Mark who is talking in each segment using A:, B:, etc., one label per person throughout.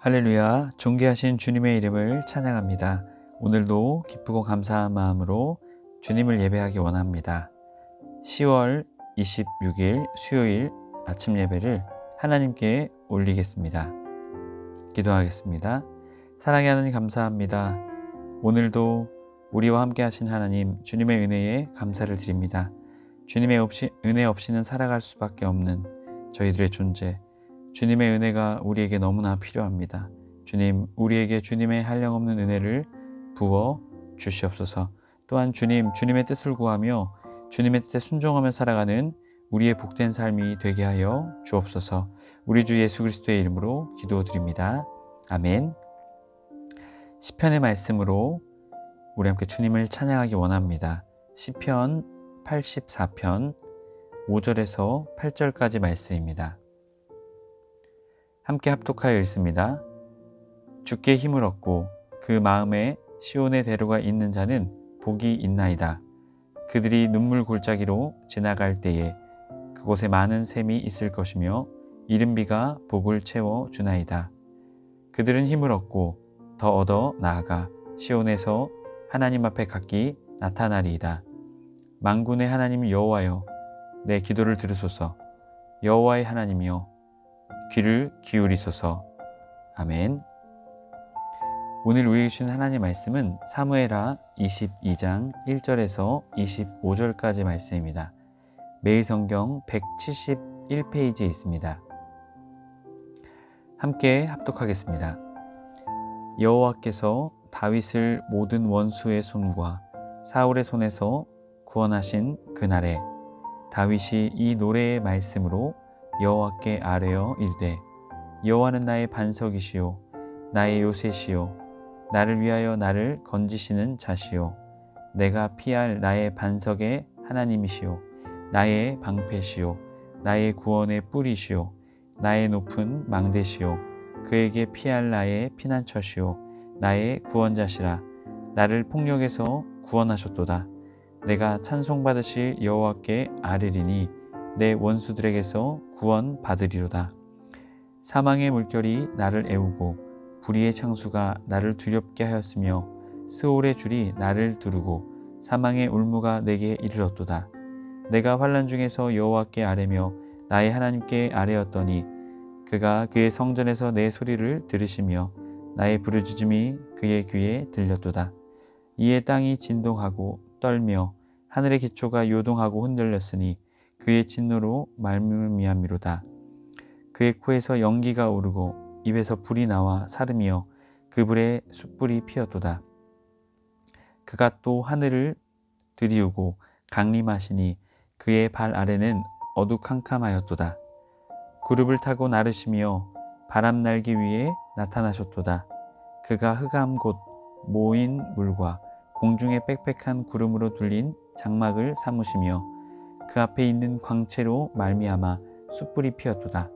A: 할렐루야, 존귀하신 주님의 이름을 찬양합니다. 오늘도 기쁘고 감사한 마음으로 주님을 예배하기 원합니다. 10월 26일 수요일 아침 예배를 하나님께 올리겠습니다. 기도하겠습니다. 사랑의 하나님 감사합니다. 오늘도 우리와 함께 하신 하나님, 주님의 은혜에 감사를 드립니다. 주님의 은혜 없이는 살아갈 수밖에 없는 저희들의 존재, 주님의 은혜가 우리에게 너무나 필요합니다. 주님, 우리에게 주님의 한량없는 은혜를 부어 주시옵소서. 또한 주님의 뜻을 구하며 주님의 뜻에 순종하며 살아가는 우리의 복된 삶이 되게 하여 주옵소서. 우리 주 예수 그리스도의 이름으로 기도드립니다. 아멘. 시편의 말씀으로 우리 함께 주님을 찬양하기 원합니다. 시편 84편 5절에서 8절까지 말씀입니다. 함께 합독하여 읽습니다. 주께 힘을 얻고 그 마음에 시온의 대로가 있는 자는 복이 있나이다. 그들이 눈물 골짜기로 지나갈 때에 그곳에 많은 샘이 있을 것이며 이른 비가 복을 채워 주나이다. 그들은 힘을 얻고 더 얻어 나아가 시온에서 하나님 앞에 각기 나타나리이다. 만군의 하나님 여호와여, 내 기도를 들으소서. 여호와의 하나님이여, 귀를 기울이소서. 아멘. 오늘 우리에게 주신 하나님의 말씀은 사무엘하 22장 1절에서 25절까지 말씀입니다. 매일 성경 171페이지에 있습니다. 함께 합독하겠습니다. 여호와께서 다윗을 모든 원수의 손과 사울의 손에서 구원하신 그날에 다윗이 이 노래의 말씀으로 여호와께 아뢰어 이르되, 여호와는 나의 반석이시요 나의 요새시요 나를 위하여 나를 건지시는 자시요 내가 피할 나의 반석의 하나님이시요 나의 방패시요 나의 구원의 뿌리시요 나의 높은 망대시요 그에게 피할 나의 피난처시요 나의 구원자시라. 나를 폭력에서 구원하셨도다. 내가 찬송받으실 여호와께 아뢰리니 내 원수들에게서 구원 받으리로다. 사망의 물결이 나를 애우고 불의의 창수가 나를 두렵게 하였으며 스올의 줄이 나를 두르고 사망의 울무가 내게 이르렀도다. 내가 환난 중에서 여호와께 아뢰며 나의 하나님께 아뢰었더니 그가 그의 성전에서 내 소리를 들으시며 나의 부르짖음이 그의 귀에 들렸도다. 이에 땅이 진동하고 떨며 하늘의 기초가 요동하고 흔들렸으니 그의 진노로 말미암이로다. 그의 코에서 연기가 오르고 입에서 불이 나와 사름이여 그 불에 숯불이 피었도다. 그가 또 하늘을 들이우고 강림하시니 그의 발 아래는 어두캄캄하였도다. 구름을 타고 나르시며 바람 날개 위에 나타나셨도다. 그가 흑암 곧 모인 물과 공중에 빽빽한 구름으로 둘린 장막을 삼으시며 그 앞에 있는 광채로 말미암아 숯불이 피었도다.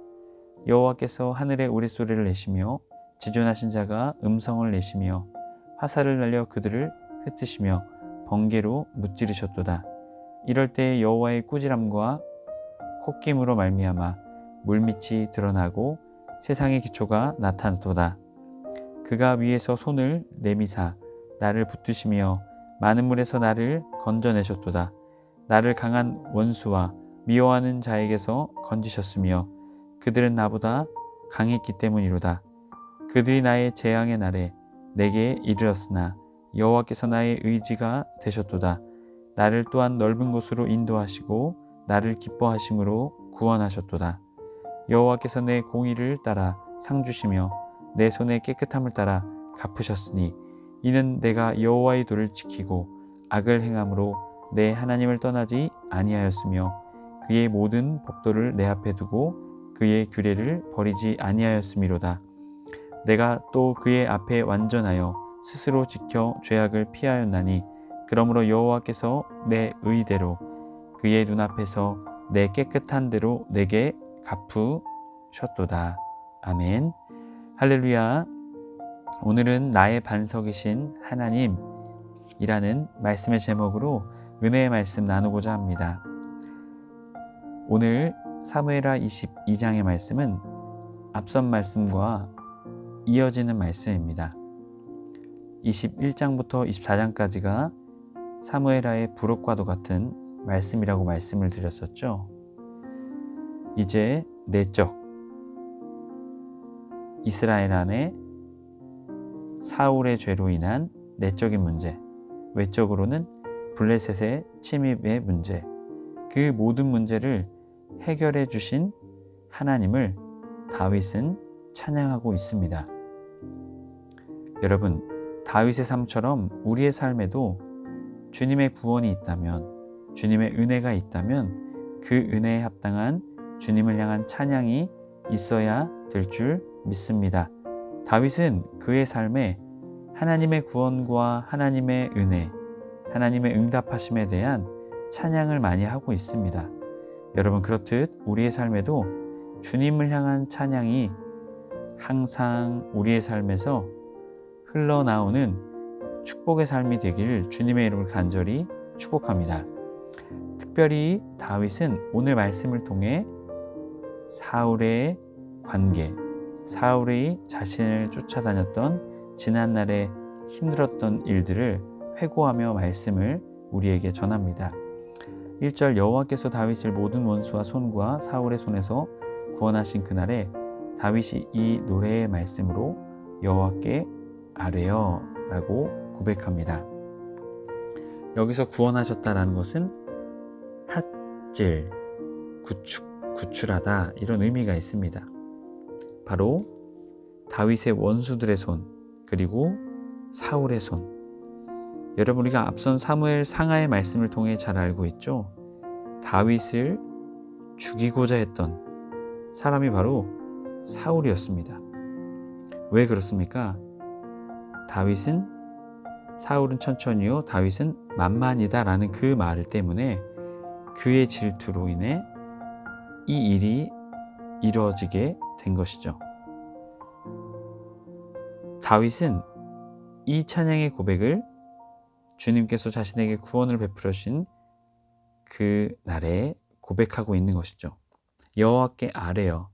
A: 여호와께서 하늘에 우레소리를 내시며 지존하신 자가 음성을 내시며 화살을 날려 그들을 흩으시며 번개로 무찌르셨도다. 이럴 때 여호와의 꾸지람과 콧김으로 말미암아 물밑이 드러나고 세상의 기초가 나타났도다. 그가 위에서 손을 내미사 나를 붙드시며 많은 물에서 나를 건져내셨도다. 나를 강한 원수와 미워하는 자에게서 건지셨으며 그들은 나보다 강했기 때문이로다. 그들이 나의 재앙의 날에 내게 이르렀으나 여호와께서 나의 의지가 되셨도다. 나를 또한 넓은 곳으로 인도하시고 나를 기뻐하심으로 구원하셨도다. 여호와께서 내 공의를 따라 상 주시며 내 손의 깨끗함을 따라 갚으셨으니 이는 내가 여호와의 도를 지키고 악을 행함으로 내 하나님을 떠나지 아니하였으며 그의 모든 법도를 내 앞에 두고 그의 규례를 버리지 아니하였음이로다. 내가 또 그의 앞에 완전하여 스스로 지켜 죄악을 피하였나니 그러므로 여호와께서 내 의대로 그의 눈앞에서 내 깨끗한 대로 내게 갚으셨도다. 아멘. 할렐루야. 오늘은 나의 반석이신 하나님이라는 말씀의 제목으로 은혜의 말씀 나누고자 합니다. 오늘 사무엘하 22장의 말씀은 앞선 말씀과 이어지는 말씀입니다. 21장부터 24장까지가 사무엘하의 부록과도 같은 말씀이라고 말씀을 드렸었죠. 이제 내적, 이스라엘 안에 사울의 죄로 인한 내적인 문제, 외적으로는 블레셋의 침입의 문제, 그 모든 문제를 해결해 주신 하나님을 다윗은 찬양하고 있습니다. 여러분, 다윗의 삶처럼 우리의 삶에도 주님의 구원이 있다면, 주님의 은혜가 있다면 그 은혜에 합당한 주님을 향한 찬양이 있어야 될 줄 믿습니다. 다윗은 그의 삶에 하나님의 구원과 하나님의 은혜, 하나님의 응답하심에 대한 찬양을 많이 하고 있습니다. 여러분, 그렇듯 우리의 삶에도 주님을 향한 찬양이 항상 우리의 삶에서 흘러나오는 축복의 삶이 되기를 주님의 이름으로 간절히 축복합니다. 특별히 다윗은 오늘 말씀을 통해 사울의 관계, 사울이 자신을 쫓아다녔던 지난날의 힘들었던 일들을 회고하며 말씀을 우리에게 전합니다. 1절 여호와께서 다윗을 모든 원수와 손과 사울의 손에서 구원하신 그날에 다윗이 이 노래의 말씀으로 여호와께 아뢰어 라고 고백합니다. 여기서 구원하셨다라는 것은 핫질, 구출하다 이런 의미가 있습니다. 바로 다윗의 원수들의 손, 그리고 사울의 손. 여러분, 우리가 앞선 사무엘 상하의 말씀을 통해 잘 알고 있죠. 다윗을 죽이고자 했던 사람이 바로 사울이었습니다. 왜 그렇습니까? 사울은 천천히요, 다윗은 만만이다 라는 그 말 때문에 그의 질투로 인해 이 일이 이루어지게 된 것이죠. 다윗은 이 찬양의 고백을 주님께서 자신에게 구원을 베풀어 주신 그 날에 고백하고 있는 것이죠. 여호와께 아뢰어,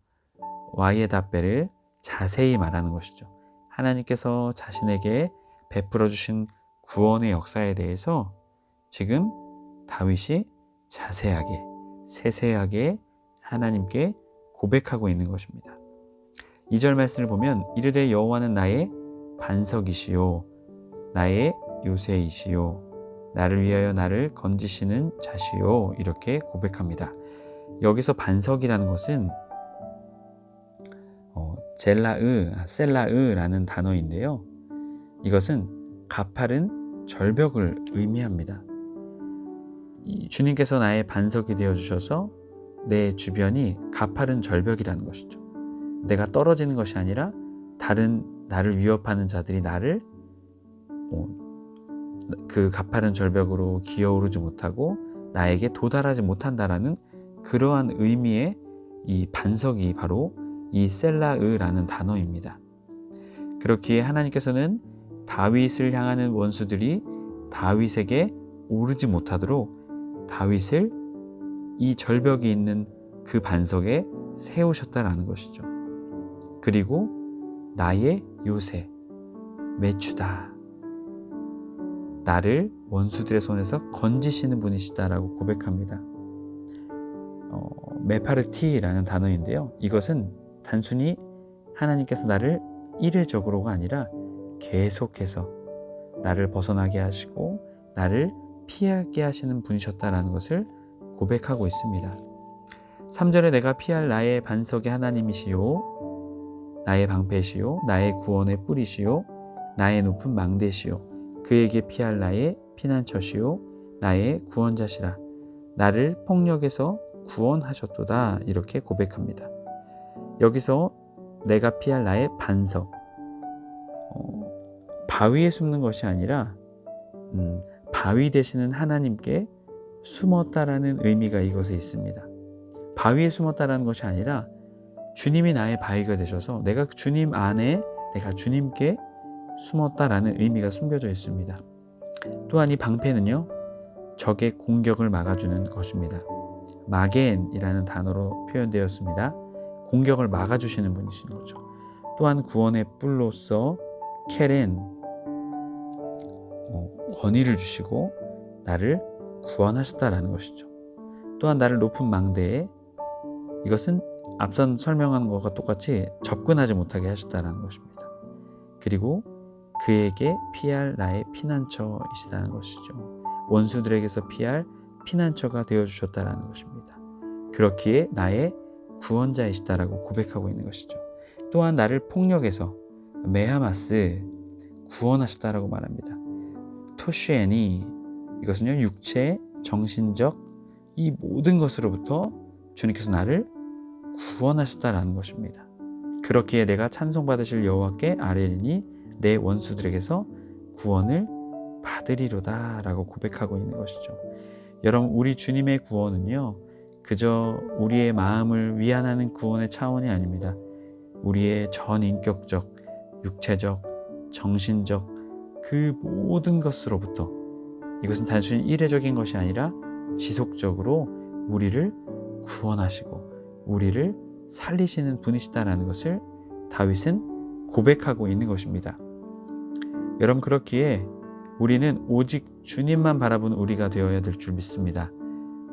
A: 와이에다벨을 자세히 말하는 것이죠. 하나님께서 자신에게 베풀어 주신 구원의 역사에 대해서 지금 다윗이 자세하게, 세세하게 하나님께 고백하고 있는 것입니다. 2절 말씀을 보면 이르되 여호와는 나의 반석이시요 나의 요새이시요 나를 위하여 나를 건지시는 자시요 이렇게 고백합니다. 여기서 반석이라는 것은 셀라으라는 단어인데요. 이것은 가파른 절벽을 의미합니다. 주님께서 나의 반석이 되어주셔서 내 주변이 가파른 절벽이라는 것이죠. 내가 떨어지는 것이 아니라 다른 나를 위협하는 자들이 나를 그 가파른 절벽으로 기어오르지 못하고 나에게 도달하지 못한다라는 그러한 의미의 이 반석이 바로 이 셀라으라는 단어입니다. 그렇기에 하나님께서는 다윗을 향하는 원수들이 다윗에게 오르지 못하도록 다윗을 이 절벽이 있는 그 반석에 세우셨다라는 것이죠. 그리고 나의 요새, 매추다. 나를 원수들의 손에서 건지시는 분이시다라고 고백합니다. 메파르티라는 단어인데요. 이것은 단순히 하나님께서 나를 일회적으로가 아니라 계속해서 나를 벗어나게 하시고 나를 피하게 하시는 분이셨다라는 것을 고백하고 있습니다. 3절에 내가 피할 나의 반석의 하나님이시요 나의 방패시요 나의 구원의 뿌리시요 나의 높은 망대시요 그에게 피할 나의 피난처시요 나의 구원자시라 나를 폭력에서 구원하셨도다 이렇게 고백합니다. 여기서 내가 피할 나의 반석, 바위에 숨는 것이 아니라 바위 되시는 하나님께 숨었다라는 의미가 이것에 있습니다. 바위에 숨었다라는 것이 아니라 주님이 나의 바위가 되셔서 내가 주님 안에 내가 주님께 숨었다라는 의미가 숨겨져 있습니다. 또한 이 방패는요, 적의 공격을 막아주는 것입니다. 마겐이라는 단어로 표현되었습니다. 공격을 막아주시는 분이신 거죠. 또한 구원의 뿔로서 켈엔 권위를 주시고 나를 구원하셨다라는 것이죠. 또한 나를 높은 망대에, 이것은 앞선 설명한 것과 똑같이 접근하지 못하게 하셨다라는 것입니다. 그리고 그에게 피할 나의 피난처이시다는 것이죠. 원수들에게서 피할 피난처가 되어주셨다라는 것입니다. 그렇기에 나의 구원자이시다라고 고백하고 있는 것이죠. 또한 나를 폭력에서 메하마스 구원하셨다라고 말합니다. 토슈엔이, 이것은요 육체, 정신적 이 모든 것으로부터 주님께서 나를 구원하셨다라는 것입니다. 그렇기에 내가 찬송받으실 여호와께 아뢰리니 내 원수들에게서 구원을 받으리로다 라고 고백하고 있는 것이죠. 여러분, 우리 주님의 구원은요 그저 우리의 마음을 위안하는 구원의 차원이 아닙니다. 우리의 전인격적, 육체적, 정신적 그 모든 것으로부터, 이것은 단순히 일회적인 것이 아니라 지속적으로 우리를 구원하시고 우리를 살리시는 분이시다라는 것을 다윗은 고백하고 있는 것입니다. 여러분, 그렇기에 우리는 오직 주님만 바라보는 우리가 되어야 될 줄 믿습니다.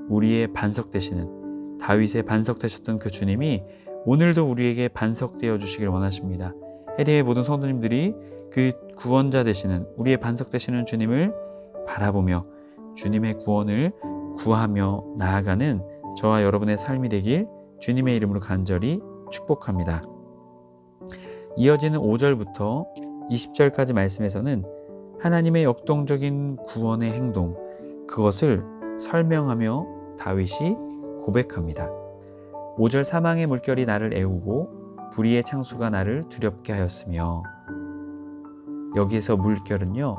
A: 우리의 반석 되시는, 다윗의 반석 되셨던 그 주님이 오늘도 우리에게 반석되어 주시길 원하십니다. 해리의 모든 성도님들이 그 구원자 되시는, 우리의 반석 되시는 주님을 바라보며 주님의 구원을 구하며 나아가는 저와 여러분의 삶이 되길 주님의 이름으로 간절히 축복합니다. 이어지는 5절부터 20절까지 말씀에서는 하나님의 역동적인 구원의 행동, 그것을 설명하며 다윗이 고백합니다. 5절, 사망의 물결이 나를 애우고 불의의 창수가 나를 두렵게 하였으며, 여기에서 물결은요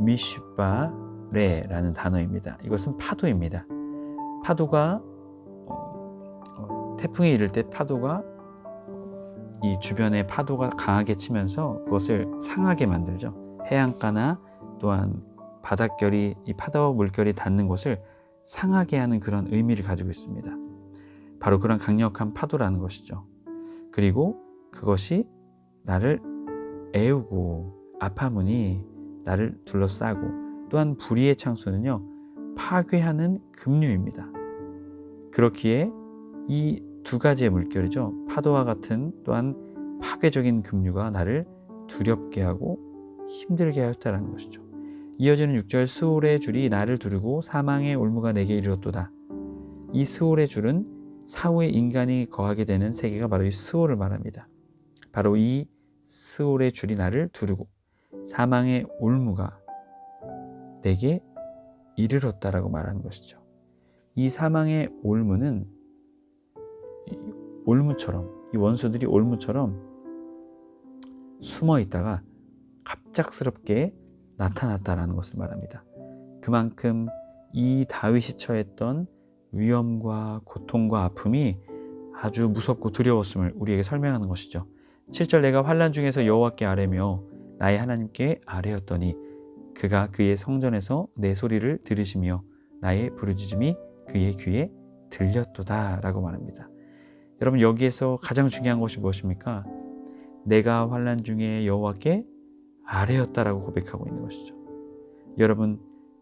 A: 미슈바레라는 단어입니다. 이것은 파도입니다. 파도가 태풍이 이를 때 파도가 이 주변에 파도가 강하게 치면서 그것을 상하게 만들죠. 해안가나 또한 바닷결이 이 파도와 물결이 닿는 곳을 상하게 하는 그런 의미를 가지고 있습니다. 바로 그런 강력한 파도라는 것이죠. 그리고 그것이 나를 애우고 아파문이 나를 둘러싸고, 또한 불의의 창수는요 파괴하는 급류입니다. 그렇기에 이 두 가지의 물결이죠, 파도와 같은 또한 파괴적인 급류가 나를 두렵게 하고 힘들게 하였다라는 것이죠. 이어지는 6절, 스올의 줄이 나를 두르고 사망의 올무가 내게 이르렀도다. 이 스올의 줄은 사후에 인간이 거하게 되는 세계가 바로 이 스올을 말합니다. 바로 이 스올의 줄이 나를 두르고 사망의 올무가 내게 이르렀다라고 말하는 것이죠. 이 사망의 올무는 올무처럼, 이 원수들이 올무처럼 숨어 있다가 갑작스럽게 나타났다라는 것을 말합니다. 그만큼 이 다윗이 처했던 위험과 고통과 아픔이 아주 무섭고 두려웠음을 우리에게 설명하는 것이죠. 7절, 내가 환난 중에서 여호와께 아뢰며 나의 하나님께 아뢰었더니 그가 그의 성전에서 내 소리를 들으시며 나의 부르짖음이 그의 귀에 들렸도다 라고 말합니다. 여러분, 여기에서 가장 중요한 것이 무엇입니까? 내가 환난 중에 여호와께 아뢰었다라고 고백하고 있는 것이죠. 여러분,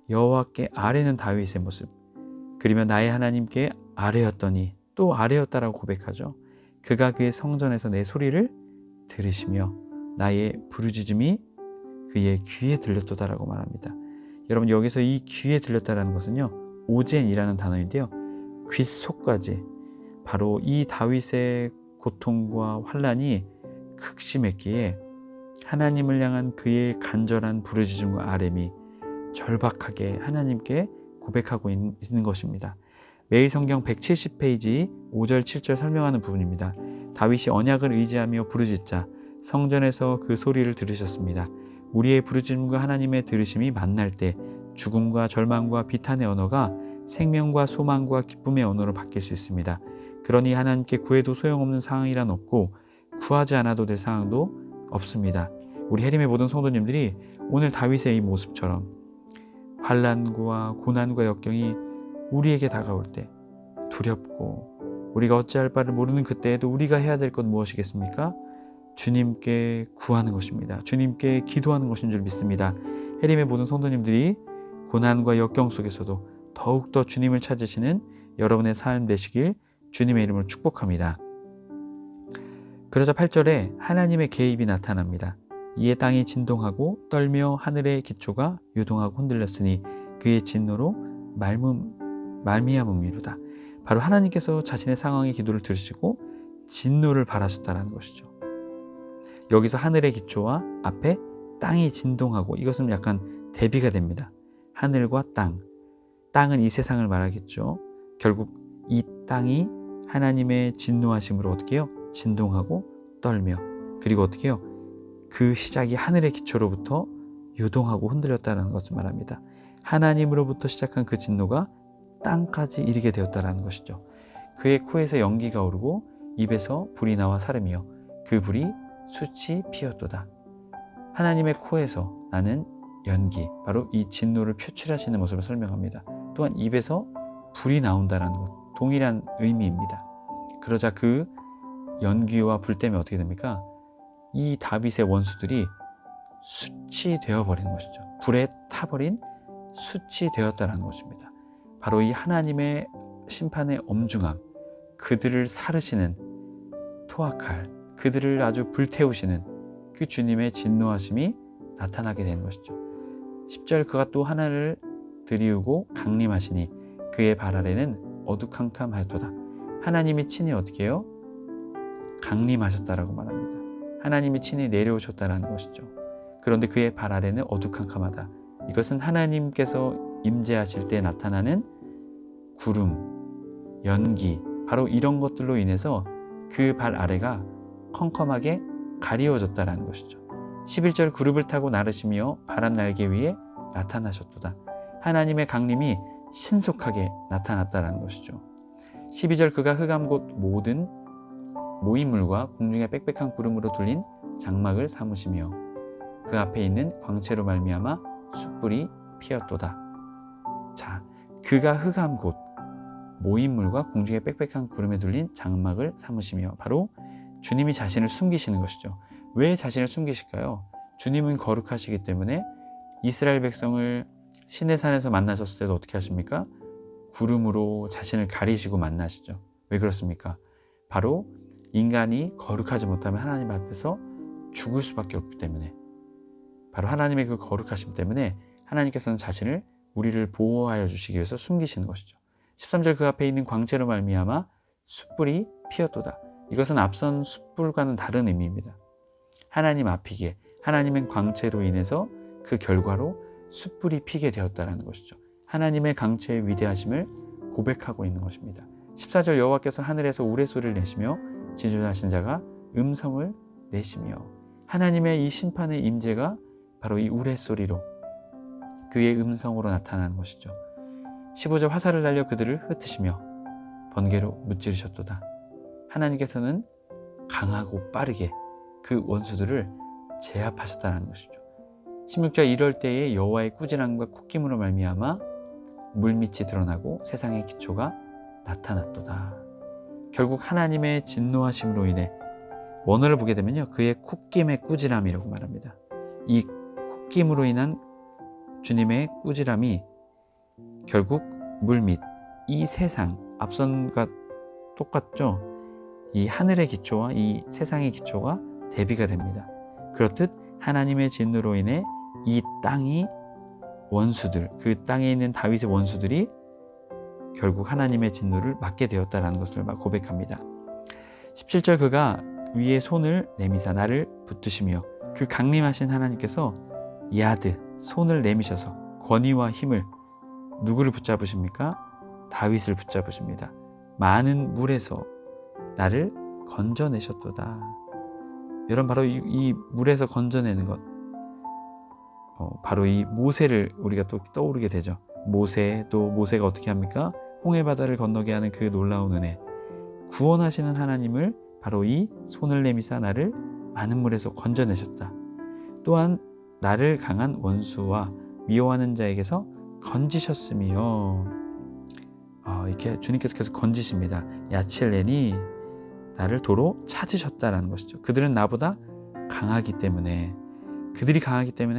A: 여호와께 아뢰는 다윗의 모습, 그러면 나의 하나님께 아뢰었더니 또 아뢰었다라고 고백하죠. 그가 그의 성전에서 내 소리를 들으시며 나의 부르짖음이 그의 귀에 들렸도다라고 말합니다. 여러분, 여기서 이 귀에 들렸다라는 것은요 오젠이라는 단어인데요, 귓속까지, 바로 이 다윗의 고통과 환난이 극심했기에 하나님을 향한 그의 간절한 부르짖음과 아뢰미 절박하게 하나님께 고백하고 있는 것입니다. 매일 성경 170페이지 5절 7절 설명하는 부분입니다. 다윗이 언약을 의지하며 부르짖자 성전에서 그 소리를 들으셨습니다. 우리의 부르짖음과 하나님의 들으심이 만날 때 죽음과 절망과 비탄의 언어가 생명과 소망과 기쁨의 언어로 바뀔 수 있습니다. 그러니 하나님께 구해도 소용없는 상황이란 없고 구하지 않아도 될 상황도 없습니다. 우리 해림의 모든 성도님들이 오늘 다윗의 이 모습처럼 환난과 고난과 역경이 우리에게 다가올 때 두렵고 우리가 어찌할 바를 모르는 그때에도 우리가 해야 될 것 무엇이겠습니까? 주님께 구하는 것입니다. 주님께 기도하는 것인 줄 믿습니다. 해림의 모든 성도님들이 고난과 역경 속에서도 더욱더 주님을 찾으시는 여러분의 삶 되시길 주님의 이름으로 축복합니다. 그러자 8절에 하나님의 개입이 나타납니다. 이에 땅이 진동하고 떨며 하늘의 기초가 요동하고 흔들렸으니 그의 진노로 말미암음이로다. 바로 하나님께서 자신의 상황의 기도를 들으시고 진노를 바라셨다는 것이죠. 여기서 하늘의 기초와 앞에 땅이 진동하고, 이것은 약간 대비가 됩니다. 하늘과 땅은 이 세상을 말하겠죠. 결국 이 땅이 하나님의 진노하심으로 어떻게 해요? 진동하고 떨며, 그리고 어떻게 해요? 그 시작이 하늘의 기초로부터 요동하고 흔들렸다는 것을 말합니다. 하나님으로부터 시작한 그 진노가 땅까지 이르게 되었다는 것이죠. 그의 코에서 연기가 오르고 입에서 불이 나와 사르며 그 불이 숯이 피었도다. 하나님의 코에서 나는 연기, 바로 이 진노를 표출하시는 모습을 설명합니다. 또한 입에서 불이 나온다는 것, 동일한 의미입니다. 그러자 그 연기와 불 때문에 어떻게 됩니까? 이 다윗의 원수들이 숯이 되어버리는 것이죠. 불에 타버린 숯이 되었다는 것입니다. 바로 이 하나님의 심판의 엄중함, 그들을 사르시는 토악할, 그들을 아주 불태우시는 그 주님의 진노하심이 나타나게 되는 것이죠. 10절, 그가 또 하늘을 들이우고 강림하시니 그의 발 아래는 어두캄캄하였도다. 하나님이 친히 어떻게 해요? 강림하셨다라고 말합니다. 하나님이 친히 내려오셨다라는 것이죠. 그런데 그의 발 아래는 어두캄캄하다. 이것은 하나님께서 임재하실 때 나타나는 구름, 연기, 바로 이런 것들로 인해서 그 발 아래가 컴컴하게 가리워졌다라는 것이죠. 11절, 그룹을 타고 나르시며 바람 날개 위에 나타나셨도다. 하나님의 강림이 신속하게 나타났다라는 것이죠. 12절, 그가 흑암 곧 모든 모임물과 공중의 빽빽한 구름으로 둘린 장막을 삼으시며 그 앞에 있는 광채로 말미암아 숯불이 피었도다. 자, 그가 흑암 곧 모임물과 공중의 빽빽한 구름에 둘린 장막을 삼으시며, 바로 주님이 자신을 숨기시는 것이죠. 왜 자신을 숨기실까요? 주님은 거룩하시기 때문에 이스라엘 백성을 시내산에서 만나셨을 때도 어떻게 하십니까? 구름으로 자신을 가리시고 만나시죠. 왜 그렇습니까? 바로 인간이 거룩하지 못하면 하나님 앞에서 죽을 수밖에 없기 때문에, 바로 하나님의 그 거룩하심 때문에 하나님께서는 자신을, 우리를 보호하여 주시기 위해서 숨기시는 것이죠. 13절, 그 앞에 있는 광채로 말미암아 숯불이 피었도다. 이것은 앞선 숯불과는 다른 의미입니다. 하나님 앞이기에, 하나님의 광채로 인해서 그 결과로 숯불이 피게 되었다는 것이죠. 하나님의 광채의 위대하심을 고백하고 있는 것입니다. 14절, 여호와께서 하늘에서 우레소리를 내시며 지존하신 자가 음성을 내시며, 하나님의 이 심판의 임재가 바로 이 우레소리로, 그의 음성으로 나타나는 것이죠. 15절, 화살을 날려 그들을 흩으시며 번개로 무찌르셨도다. 하나님께서는 강하고 빠르게 그 원수들을 제압하셨다는 것이죠. 16절, 이럴 때에 여호와의 꾸지람과 콧김으로 말미암아 물밑이 드러나고 세상의 기초가 나타났도다. 결국 하나님의 진노하심으로 인해, 원어를 보게 되면요, 그의 콧김의 꾸지람이라고 말합니다. 이 콧김으로 인한 주님의 꾸지람이 결국 물밑, 이 세상, 앞선과 똑같죠. 이 하늘의 기초와 이 세상의 기초가 대비가 됩니다. 그렇듯 하나님의 진노로 인해 이 땅이, 원수들, 그 땅에 있는 다윗의 원수들이 결국 하나님의 진노를 맞게 되었다는 것을 고백합니다. 17절, 그가 위에 손을 내미사 나를 붙드시며, 그 강림하신 하나님께서 야드, 손을 내미셔서 권위와 힘을, 누구를 붙잡으십니까? 다윗을 붙잡으십니다. 많은 물에서 나를 건져내셨도다. 여러분, 바로 이 물에서 건져내는 것, 바로 이 모세를 우리가 또 떠오르게 되죠. 또 모세가 어떻게 합니까? 홍해바다를 건너게 하는 그 놀라운 은혜, 구원하시는 하나님을 바로 이 손을 내미사 나를 많은 물에서 건져내셨다. 또한 나를 강한 원수와 미워하는 자에게서 건지셨으며, 이렇게 주님께서 계속 건지십니다. 야칠레니 나를 도로 찾으셨다라는 것이죠. 그들은 나보다 강하기 때문에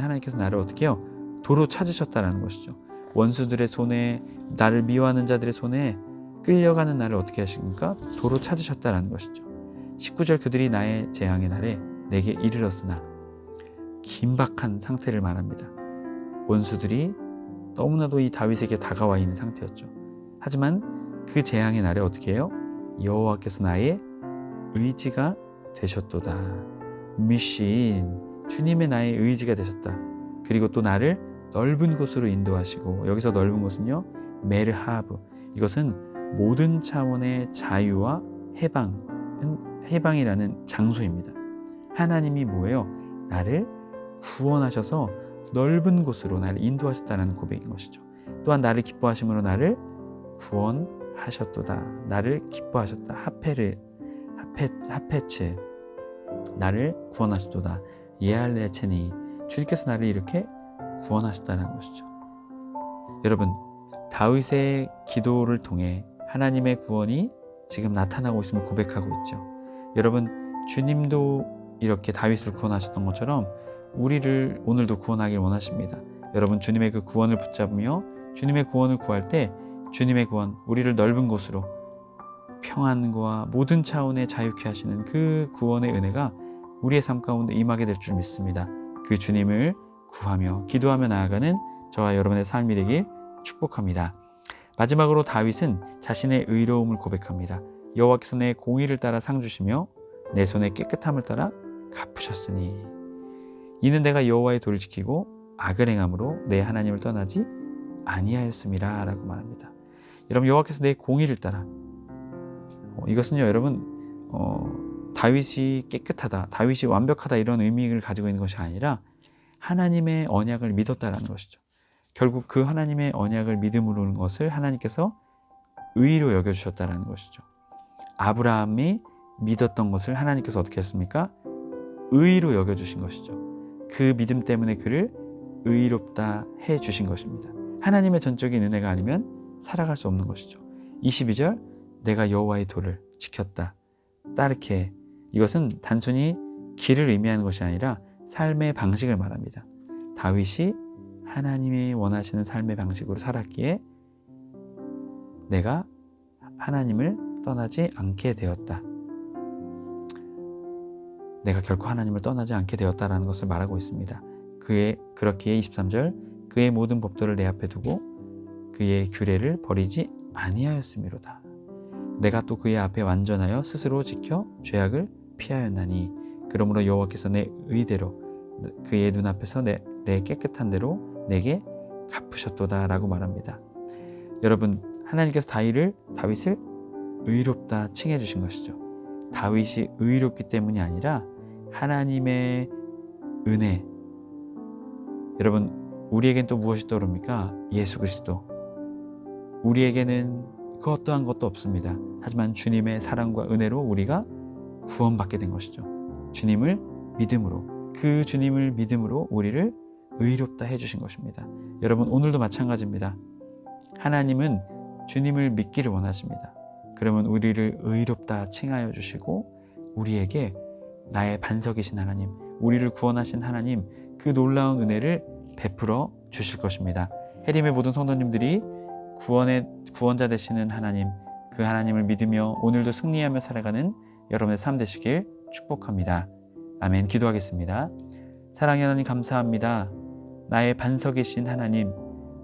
A: 하나님께서 나를 어떻게 해요? 도로 찾으셨다라는 것이죠. 원수들의 손에, 나를 미워하는 자들의 손에 끌려가는 나를 어떻게 하십니까? 도로 찾으셨다라는 것이죠. 19절 그들이 나의 재앙의 날에 내게 이르렀으나, 긴박한 상태를 말합니다. 원수들이 너무나도 이 다윗에게 다가와 있는 상태였죠. 하지만 그 재앙의 날에 어떻게 해요? 여호와께서 나의 의지가 되셨도다. 미신, 주님의 나의 의지가 되셨다. 그리고 또 나를 넓은 곳으로 인도하시고, 여기서 넓은 곳은요, 메르하브, 이것은 모든 차원의 자유와 해방이라는 장소입니다. 하나님이 뭐예요? 나를 구원하셔서 넓은 곳으로 나를 인도하셨다는 고백인 것이죠. 또한 나를 기뻐하심으로 나를 구원하셨도다. 나를 기뻐하셨다. 하페츠, 나를 구원하셨도다. 예알레체니, 주님께서 나를 이렇게 구원하셨다는 것이죠. 여러분, 다윗의 기도를 통해 하나님의 구원이 지금 나타나고 있음을 고백하고 있죠. 여러분, 주님도 이렇게 다윗을 구원하셨던 것처럼 우리를 오늘도 구원하길 원하십니다. 여러분, 주님의 그 구원을 붙잡으며 주님의 구원을 구할 때 주님의 구원, 우리를 넓은 곳으로 평안과 모든 차원의 자유케 하시는 그 구원의 은혜가 우리의 삶 가운데 임하게 될 줄 믿습니다. 그 주님을 구하며 기도하며 나아가는 저와 여러분의 삶이 되길 축복합니다. 마지막으로 다윗은 자신의 의로움을 고백합니다. 여호와께서 내 공의를 따라 상 주시며 내 손의 깨끗함을 따라 갚으셨으니, 이는 내가 여호와의 도를 지키고 악을 행함으로 내 하나님을 떠나지 아니하였음이라 라고 말합니다. 여러분, 여호와께서 내 공의를 따라, 이것은요 여러분, 다윗이 깨끗하다, 다윗이 완벽하다 이런 의미를 가지고 있는 것이 아니라 하나님의 언약을 믿었다라는 것이죠. 결국 그 하나님의 언약을 믿음으로는 것을 하나님께서 의로 여겨주셨다라는 것이죠. 아브라함이 믿었던 것을 하나님께서 어떻게 했습니까? 의로 여겨주신 것이죠. 그 믿음 때문에 그를 의롭다 해주신 것입니다. 하나님의 전적인 은혜가 아니면 살아갈 수 없는 것이죠. 22절, 내가 여호와의 도를 지켰다. 따르케, 이것은 단순히 길을 의미하는 것이 아니라 삶의 방식을 말합니다. 다윗이 하나님이 원하시는 삶의 방식으로 살았기에 내가 하나님을 떠나지 않게 되었다. 내가 결코 하나님을 떠나지 않게 되었다라는 것을 말하고 있습니다. 그렇기에 23절, 그의 모든 법도를 내 앞에 두고 그의 규례를 버리지 아니하였음이로다. 내가 또 그의 앞에 완전하여 스스로 지켜 죄악을 피하였나니, 그러므로 여호와께서 내 의대로 그의 눈앞에서 내 깨끗한 대로 내게 갚으셨도다 라고 말합니다. 여러분, 하나님께서 다윗을 의롭다 칭해 주신 것이죠. 다윗이 의롭기 때문이 아니라 하나님의 은혜. 여러분, 우리에겐 또 무엇이 떠오릅니까? 예수 그리스도. 우리에게는 그 어떠한 것도 없습니다. 하지만 주님의 사랑과 은혜로 우리가 구원받게 된 것이죠. 주님을 믿음으로, 그 주님을 믿음으로 우리를 의롭다 해주신 것입니다. 여러분, 오늘도 마찬가지입니다. 하나님은 주님을 믿기를 원하십니다. 그러면 우리를 의롭다 칭하여 주시고 우리에게 나의 반석이신 하나님, 우리를 구원하신 하나님, 그 놀라운 은혜를 베풀어 주실 것입니다. 해림의 모든 성도님들이 구원자 되시는 하나님, 그 하나님을 믿으며 오늘도 승리하며 살아가는 여러분의 삶 되시길 축복합니다. 아멘. 기도하겠습니다. 사랑의 하나님, 감사합니다. 나의 반석이신 하나님,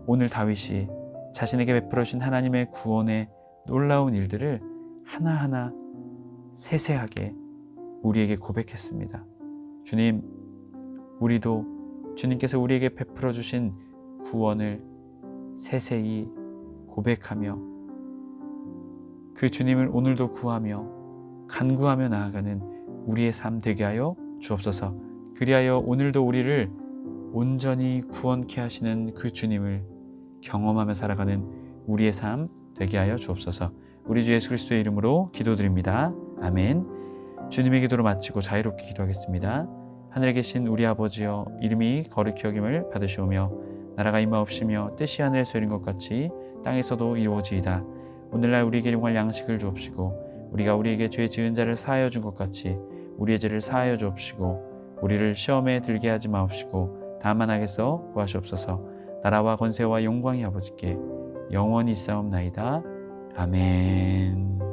A: 오늘 다윗이 자신에게 베풀어 주신 하나님의 구원의 놀라운 일들을 하나하나 세세하게 우리에게 고백했습니다. 주님, 우리도 주님께서 우리에게 베풀어 주신 구원을 세세히 고백하며 그 주님을 오늘도 구하며 간구하며 나아가는 우리의 삶 되게 하여 주옵소서. 그리하여 오늘도 우리를 온전히 구원케 하시는 그 주님을 경험하며 살아가는 우리의 삶 되게 하여 주옵소서. 우리 주 예수 그리스도의 이름으로 기도드립니다. 아멘. 주님의 기도로 마치고 자유롭게 기도하겠습니다. 하늘에 계신 우리 아버지여, 이름이 거룩히 여김을 받으시오며 나라가 임하옵시며 뜻이 하늘에서 이룬 것 같이 땅에서도 이루어지이다. 오늘날 우리에게 용할 양식을 주옵시고 우리가 우리에게 죄 지은 자를 사하여 준 것 같이 우리의 죄를 사하여 주옵시고 우리를 시험에 들게 하지 마옵시고 다만 악에서 구하시옵소서. 나라와 권세와 영광이 아버지께 영원히 있사옵나이다. 아멘.